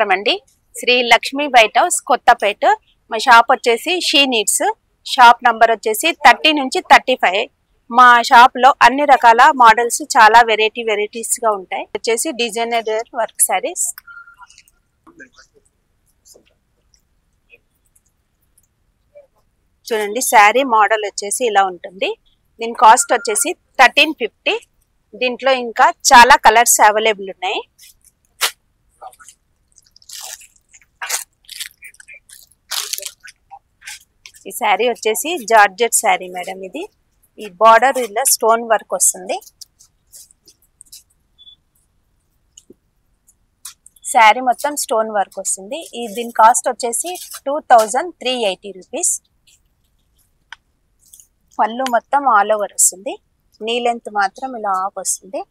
నమస్కారం అండి. Sri Lakshmi white house Kothapeta. మా షాప్ వచ్చేసి షీ నీడ్స్. షాప్ నంబర్ వచ్చేసి 30 నుంచి 35. మా షాప్ లో అన్ని రకాల మోడల్స్ చాలా వెరైటీస్ గా ఉంటాయి. వచ్చేసి డిజైనర్ వర్క్ సారీస్. చూడండి, శారీ మోడల్ వచ్చేసి ఇలా ఉంటుంది. దీని కాస్ట్ వచ్చేసి 1350. దీంట్లో ఇంకా చాలా కలర్స్ అవైలబుల్ ఉన్నాయి. ఈ శారీ వచ్చేసి జార్జెట్ శారీ మేడం. ఇది ఈ బార్డర్ ఇలా స్టోన్ వర్క్ వస్తుంది. శారీ మొత్తం స్టోన్ వర్క్ వస్తుంది. దీని కాస్ట్ వచ్చేసి 2380 రూపీస్. పళ్ళు మొత్తం ఆల్ ఓవర్ వస్తుంది. నీ లెంత్ మాత్రం ఇలా ఆఫ్ వస్తుంది.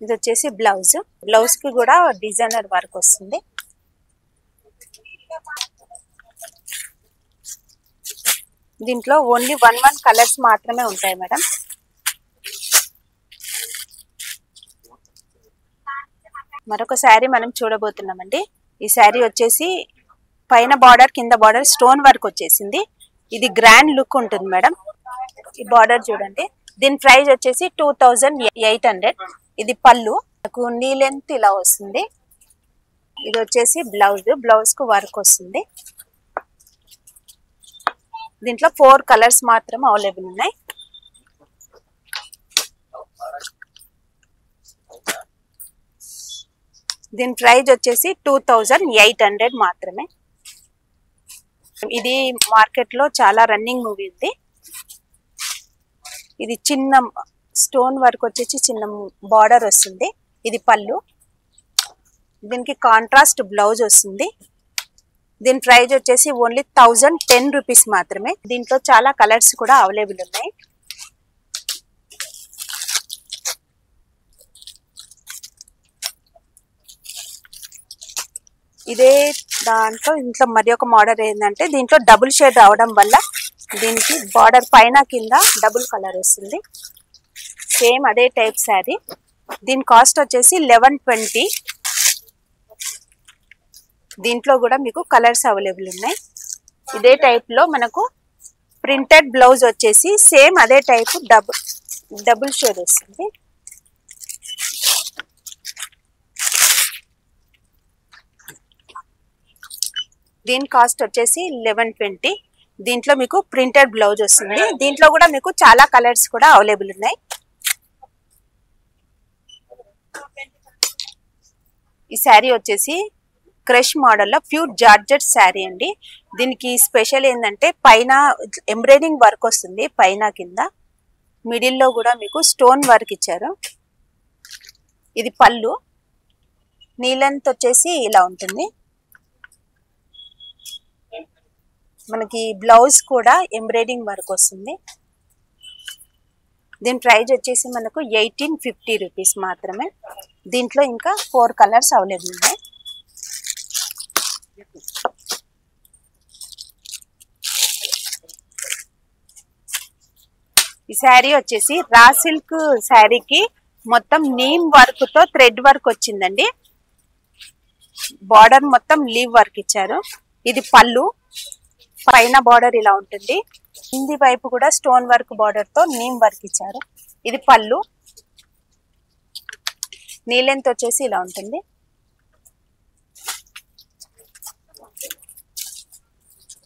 ఇది వచ్చేసి బ్లౌజ్. బ్లౌజ్ కి కూడా డిజైనర్ వర్క్ వస్తుంది. దీంట్లో ఓన్లీ 1 కలర్స్ మాత్రమే ఉంటాయి మేడం. మరొక శారీ మనం చూడబోతున్నామండి. ఈ శారీ వచ్చేసి పైన బార్డర్ కింద బార్డర్ స్టోన్ వర్క్ వచ్చేసింది. ఇది గ్రాండ్ లుక్ ఉంటుంది మేడం. ఈ బార్డర్ చూడండి. దీని ప్రైస్ వచ్చేసి 2800. ఇది పళ్ళు. నీ లెంత్ ఇలా వస్తుంది. ఇది వచ్చేసి బ్లౌజ్. బ్లౌజ్ కు వర్క్ వస్తుంది. దీంట్లో 4 కలర్స్ మాత్రం అవైలబుల్ ఉన్నాయి. దీని ప్రైస్ వచ్చేసి 2800 మాత్రమే. ఇది మార్కెట్ లో చాలా రన్నింగ్ మూవీ ఉంది. ఇది చిన్న స్టోన్ వర్క్ వచ్చేసి చిన్న బార్డర్ వస్తుంది. ఇది పళ్ళు. దీనికి కాంట్రాస్ట్ బ్లౌజ్ వస్తుంది. దీని ప్రైస్ వచ్చేసి ఓన్లీ 1010 రూపీస్ మాత్రమే. దీంట్లో చాలా కలర్స్ కూడా అవైలబుల్ ఉన్నాయి. ఇదే దాంట్లో ఇంట్లో మరి ఒక మోడల్ ఏంటంటే దీంట్లో డబుల్ షేడ్ రావడం వల్ల దీనికి బార్డర్ పైన కింద డబుల్ కలర్ వస్తుంది. సేమ్ అదే టైప్ శారీ. దీని కాస్ట్ వచ్చేసి 1120. దీంట్లో కూడా మీకు కలర్స్ అవైలబుల్ ఉన్నాయి. ఇదే టైప్ లో మనకు ప్రింటెడ్ బ్లౌజ్ వచ్చేసి సేమ్ అదే టైప్ డబుల్ షేడ్ వస్తుంది. దీని కాస్ట్ వచ్చేసి 1120. దీంట్లో మీకు ప్రింటెడ్ బ్లౌజ్ వస్తుంది. దీంట్లో కూడా మీకు చాలా కలర్స్ కూడా అవైలబుల్ ఉన్నాయి. ఈ శారీ వచ్చేసి క్రష్ మోడల్లో ప్యూర్ జార్జెట్ శారీ అండి. దీనికి స్పెషల్ ఏంటంటే పైన ఎంబ్రాయిడింగ్ వర్క్ వస్తుంది. పైన కింద మిడిల్లో కూడా మీకు స్టోన్ వర్క్ ఇచ్చారు. ఇది పళ్ళు. నీ లెంత్ వచ్చేసి ఇలా ఉంటుంది. మనకి బ్లౌజ్ కూడా ఎంబ్రాయిడింగ్ వర్క్ వస్తుంది. దీని ప్రైస్ వచ్చేసి మనకు 1850 రూపీస్ మాత్రమే. దీంట్లో ఇంకా 4 కలర్స్ అవైలబుల్ ఉన్నాయి. ఈ శారీ వచ్చేసి రా సిల్క్ శారీకి మొత్తం నీమ్ వర్క్ తో థ్రెడ్ వర్క్ వచ్చిందండి. బార్డర్ మొత్తం లీవ్ వర్క్ ఇచ్చారు. ఇది పళ్ళు. పైన బార్డర్ ఇలా ఉంటుంది. కింది వైపు కూడా స్టోన్ వర్క్ బార్డర్ తో నీమ్ వర్క్ ఇచ్చారు. ఇది పళ్ళు. నీ లెంత్ వచ్చేసి ఇలా ఉంటుంది.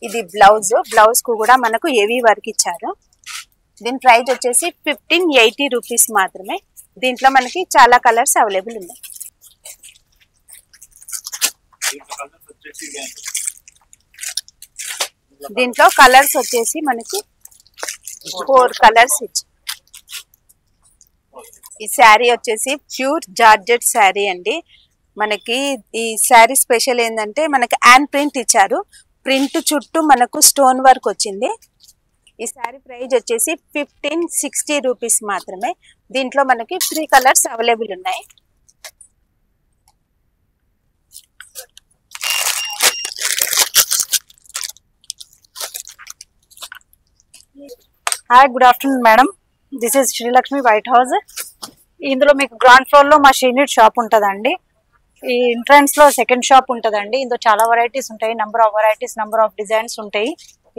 ఇది బ్లౌజ్. బ్లౌజ్ కు కూడా మనకు హెవీ వర్క్ ఇచ్చారు. దీని ప్రైస్ వచ్చేసి 1580 రూపీస్ మాత్రమే. దీంట్లో మనకి చాలా కలర్స్ అవైలబుల్ ఉన్నాయి. దీంట్లో కలర్స్ వచ్చేసి మనకి 4 కలర్స్ ఇచ్చారు. ఈ శారీ వచ్చేసి ప్యూర్ జార్జెట్ శారీ అండి. మనకి ఈ శారీ స్పెషల్ ఏంటంటే మనకి హ్యాండ్ ప్రింట్ ఇచ్చారు. ప్రింట్ చుట్టూ మనకు స్టోన్ వర్క్ వచ్చింది. ఈ శారీ ప్రైస్ వచ్చేసి 1560 రూపీస్ మాత్రమే. దీంట్లో మనకి 3 కలర్స్ అవైలబుల్ ఉన్నాయి. Hi, good afternoon, madam. This is Sri Lakshmi White House. ఇందులో మీకు గ్రౌండ్ ఫ్లోర్ లో మా షీనిట్ షాప్ ఉంటదండి. ఈ ఎంట్రన్స్ లో సెకండ్ షాప్ ఉంటదండి. ఇందులో చాలా వెరైటీస్ ఉంటాయి, number of varieties, number of designs ఉంటాయి.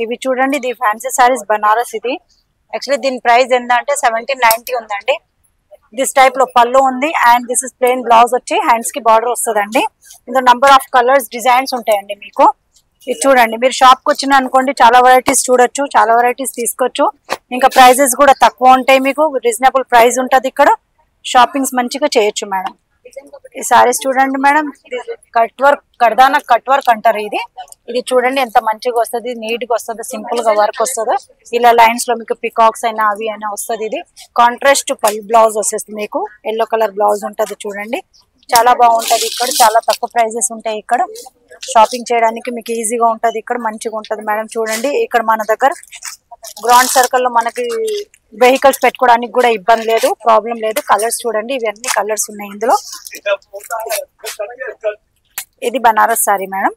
ఇవి చూడండి, ఇది ఫ్యాన్సీ సారీస్ బనారస్. ఇది యాక్చువల్లీ దీని ప్రైస్ ఎంత అంటే 1790 ఉందండి. దిస్ టైప్ లో పళ్ళు ఉంది and this is plain blouse వచ్చి హ్యాండ్స్ కి బార్డర్ వస్తుందండి. ఇందులో నంబర్ ఆఫ్ కలర్స్ డిజైన్స్ ఉంటాయండి మీకు. ఇది చూడండి, మీరు షాప్ కి వచ్చిన అనుకోండి చాలా వెరైటీస్ చూడొచ్చు, చాలా వెరైటీస్ తీసుకోవచ్చు. ఇంకా ప్రైజెస్ కూడా తక్కువ ఉంటాయి, మీకు రీజనబుల్ ప్రైస్ ఉంటది. ఇక్కడ షాపింగ్స్ మంచిగా చేయొచ్చు మేడం. ఈ సారీస్ చూడండి మేడం, కట్ వర్క్, కర్దానా కట్ వర్క్ అంటారు ఇది. ఇది చూడండి ఎంత మంచిగా వస్తుంది, నీట్ గా వస్తుంది, సింపుల్ గా వర్క్ వస్తుంది. ఇలా లైన్స్ లో మీకు పికాక్స్ అయినా అవి అయినా వస్తుంది. ఇది కాంట్రాస్ట్ బ్లౌజ్ వచ్చేస్తుంది మీకు, ఎల్లో కలర్ బ్లౌజ్ ఉంటది. చూడండి చాలా బాగుంటది. ఇక్కడ చాలా తక్కువ ప్రైజెస్ ఉంటాయి. ఇక్కడ షాపింగ్ చేయడానికి మీకు ఈజీగా ఉంటది. ఇక్కడ మంచిగా ఉంటది మేడం. చూడండి ఇక్కడ మన దగ్గర గ్రౌండ్ సర్కిల్ లో మనకి వెహికల్స్ పెట్టుకోవడానికి కూడా ఇబ్బంది లేదు, ప్రాబ్లం లేదు. కలర్స్ చూడండి, ఇవన్నీ కలర్స్ ఉన్నాయి ఇందులో. ఇది Banaras sorry madam.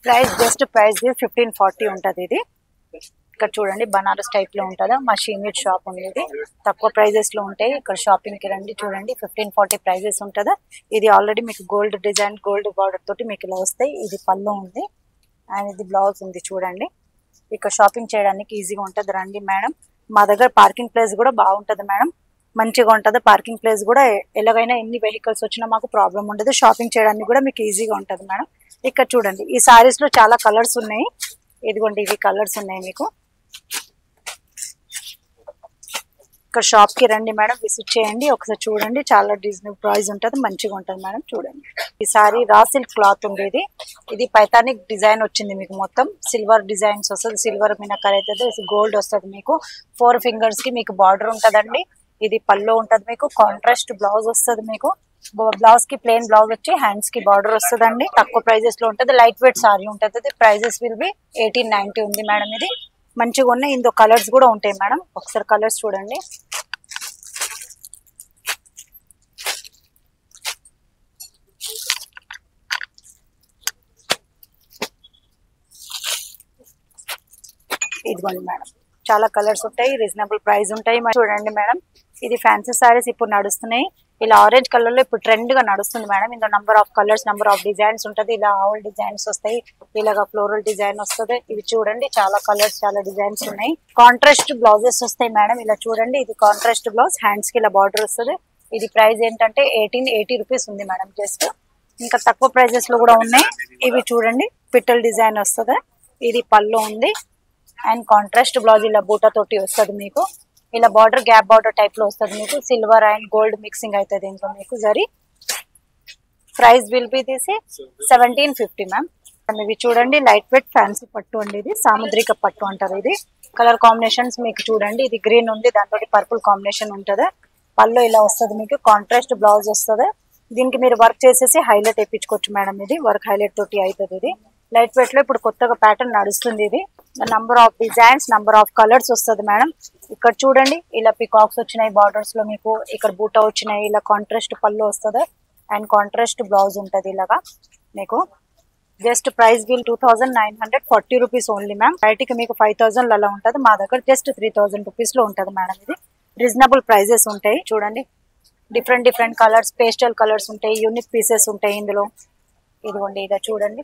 Price just price 1540 ఉంటది. ఇది ఇక్కడ చూడండి బనారస్ టైప్ లో ఉంటుందా. మా షీనిట్ షాప్ ఉంది. ఇది తక్కువ ప్రైజెస్ లో ఉంటాయి. ఇక్కడ షాపింగ్ కి రండి. చూడండి 1540 ప్రైజెస్ ఉంటుందా. ఇది ఆల్రెడీ మీకు గోల్డ్ డిజైన్, గోల్డ్ బార్డర్ తోటి మీకు ఇలా వస్తాయి. ఇది పళ్ళు ఉంది అండ్ ఇది బ్లౌజ్ ఉంది. చూడండి ఇక్కడ షాపింగ్ చేయడానికి ఈజీగా ఉంటుంది. రండి మేడం. మా దగ్గర పార్కింగ్ ప్లేస్ కూడా బాగుంటది మేడం, మంచిగా ఉంటది. పార్కింగ్ ప్లేస్ కూడా ఎలాగైనా ఎన్ని వెహికల్స్ వచ్చినా మాకు ప్రాబ్లం ఉండదు. షాపింగ్ చేయడానికి కూడా మీకు ఈజీగా ఉంటది మేడం. ఇక్కడ చూడండి ఈ సారీస్ లో చాలా కలర్స్ ఉన్నాయి. ఇదిగోండి ఇవి కలర్స్ ఉన్నాయి మీకు. ఇక్కడ షాప్ కి రండి మేడం, విజిట్ చేయండి, ఒకసారి చూడండి. చాలా రీజనబుల్ ప్రైస్ ఉంటది, మంచిగా ఉంటది మేడం. చూడండి ఈ సారీ రా సిల్క్ క్లాత్ ఉండేది. ఇది పైతానిక్ డిజైన్ వచ్చింది మీకు, మొత్తం సిల్వర్ డిజైన్స్ వస్తుంది. సిల్వర్ మీనకర్ అవుతుంది, గోల్డ్ వస్తుంది మీకు. 4 ఫింగర్స్ కి మీకు బార్డర్ ఉంటదండి. ఇది పళ్ళు ఉంటది మీకు. కాంట్రాస్ట్ బ్లౌజ్ వస్తుంది మీకు. బ్లౌజ్ కి ప్లెయిన్ బ్లౌజ్ వచ్చి హ్యాండ్స్ కి బార్డర్ వస్తుందండి. తక్కువ ప్రైజెస్ లో ఉంటది. లైట్ వెయిట్ సారీ ఉంటది. ప్రైజెస్ విల్ బి 1890 ఉంది మేడం. ఇది మంచిగా ఉన్నాయి. ఇందులో కలర్స్ కూడా ఉంటాయి మేడం. ఒకసారి కలర్స్ చూడండి. ఇదిగోండి మేడం, చాలా కలర్స్ ఉంటాయి, రీజనబుల్ ప్రైస్ ఉంటాయి. చూడండి మేడం, ఇది ఫ్యాన్సీ సారీస్ ఇప్పుడు నడుస్తున్నాయి. ఇలా ఆరెంజ్ కలర్ లో ఇప్పుడు ట్రెండ్ గా నడుస్తుంది మేడం. ఇందులో number of colours, number of designs ఉంటది. ఇలా ఆల్ డిజైన్స్ వస్తాయి, ఇలాగా ఫ్లోరల్ డిజైన్ వస్తుంది. ఇవి చూడండి చాలా కలర్స్, చాలా డిజైన్స్ ఉన్నాయి. కాంట్రాస్ట్ బ్లౌజెస్ వస్తాయి మేడం. ఇలా చూడండి, ఇది కాంట్రాస్ట్ బ్లౌజ్, హ్యాండ్స్ కి ఇలా బార్డర్ వస్తుంది. ఇది ప్రైస్ ఏంటంటే 1880 రూపీస్ ఉంది మేడం. జస్ట్ ఇంకా తక్కువ ప్రైజెస్ లో కూడా ఉన్నాయి. ఇవి చూడండి పిట్టల్ డిజైన్ వస్తుంది. ఇది పళ్ళు ఉంది అండ్ కాంట్రాస్ట్ బ్లౌజ్ ఇలా బూటా తోటి వస్తుంది మీకు. ఇలా బార్డర్ గ్యాప్ బార్డర్ టైప్ లో వస్తుంది మీకు. సిల్వర్ అండ్ గోల్డ్ మిక్సింగ్ అవుతుంది ఇంకో మీకు జరీ. ప్రైస్ విల్ బి తీసి 1750 మ్యామ్. ఇవి చూడండి లైట్ వెయిట్ ఫ్యాన్సీ పట్టు అండి. ఇది సాముద్రిక పట్టు అంటారు. ఇది కలర్ కాంబినేషన్స్ మీకు చూడండి. ఇది గ్రీన్ ఉంది, దాంతో పర్పుల్ కాంబినేషన్ ఉంటది. పళ్ళు ఇలా వస్తుంది మీకు. కాంట్రాస్ట్ బ్లౌజ్ వస్తుంది. దీనికి మీరు వర్క్ చేసేసి హైలైట్ వేయించుకోవచ్చు మేడం. ఇది వర్క్ హైలైట్ తోటి అవుతుంది. ఇది లైట్ వెయిట్ లో ఇప్పుడు కొత్తగా ప్యాటర్న్ నడుస్తుంది. ఇది number of designs, number of colours వస్తుంది మేడం. ఇక్కడ చూడండి ఇలా పికాక్స్ వచ్చినాయి బార్డర్స్ లో మీకు. ఇక్కడ బూటా వచ్చినాయి. ఇలా కాంట్రాస్ట్ పళ్ళు వస్తుంది అండ్ కాంట్రాస్ట్ బ్లౌజ్ ఉంటది ఇలాగా మీకు. Just price bill 2940 rupees only ma'am. బయటికి మీకు 5000 అలా ఉంటది. మా దగ్గర జస్ట్ 3000 రూపీస్ లో ఉంటది మేడం. ఇది రీజనబుల్ ప్రైజెస్ ఉంటాయి. చూడండి different different colours, pastel colours ఉంటాయి, యూనిక్ పీసెస్ ఉంటాయి ఇందులో. ఇదిగోండి ఇలా చూడండి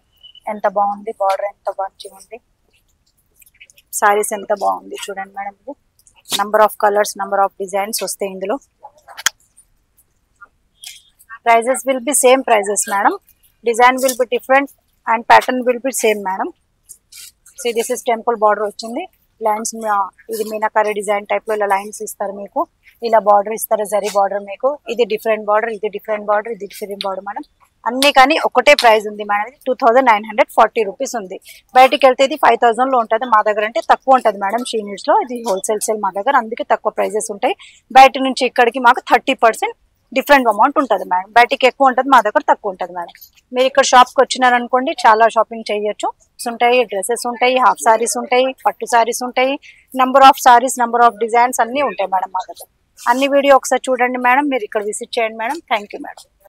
ఎంత బాగుంది, బార్డర్ ఎంత మంచిగా ఉంది, సారీస్ ఎంత బాగుంది చూడండి మేడం. ఇది number of colours, number of designs వస్తాయి ఇందులో. Prices will be same prices madam. Design will be different and pattern will be same madam. So this is temple border వచ్చింది. లైన్స్ ఇది మీనాకారి డిజైన్ టైప్ లో ఇలా lines ఇస్తారు మీకు. ఇలా border ఇస్తారు, జరీ బార్డర్ మీకు. ఇది డిఫరెంట్ బార్డర్, ఇది డిఫరెంట్ బార్డర్, ఇది డిఫరెంట్ బార్డర్ మేడం. అన్ని కానీ ఒకటే ప్రైస్ ఉంది మేడం. 2940 రూపీస్ ఉంది. బయటికి వెళ్తే ఇది 5000 లో ఉంటుంది. మా దగ్గర అంటే తక్కువ ఉంటుంది మేడం. షీనిట్స్ లో ఇది హోల్సేల్ సేల్ మా దగ్గర, అందుకే తక్కువ ప్రైజెస్ ఉంటాయి. బయట నుంచి ఇక్కడికి మాకు 30% డిఫరెంట్ అమౌంట్ ఉంటుంది మేడం. బయటికి ఎక్కువ ఉంటుంది, మా దగ్గర తక్కువ ఉంటుంది మేడం. మీరు ఇక్కడ షాప్కి వచ్చినారనుకోండి చాలా షాపింగ్ చేయొచ్చు. ఉంటాయి, డ్రెస్సెస్ ఉంటాయి, హాఫ్ సారీస్ ఉంటాయి, పట్టు సారీస్ ఉంటాయి, number of saris, number of designs అన్ని ఉంటాయి మేడం మా దగ్గర. అన్ని వీడియో ఒకసారి చూడండి మేడం. మీరు ఇక్కడ విజిట్ చేయండి మేడం. Thank you madam.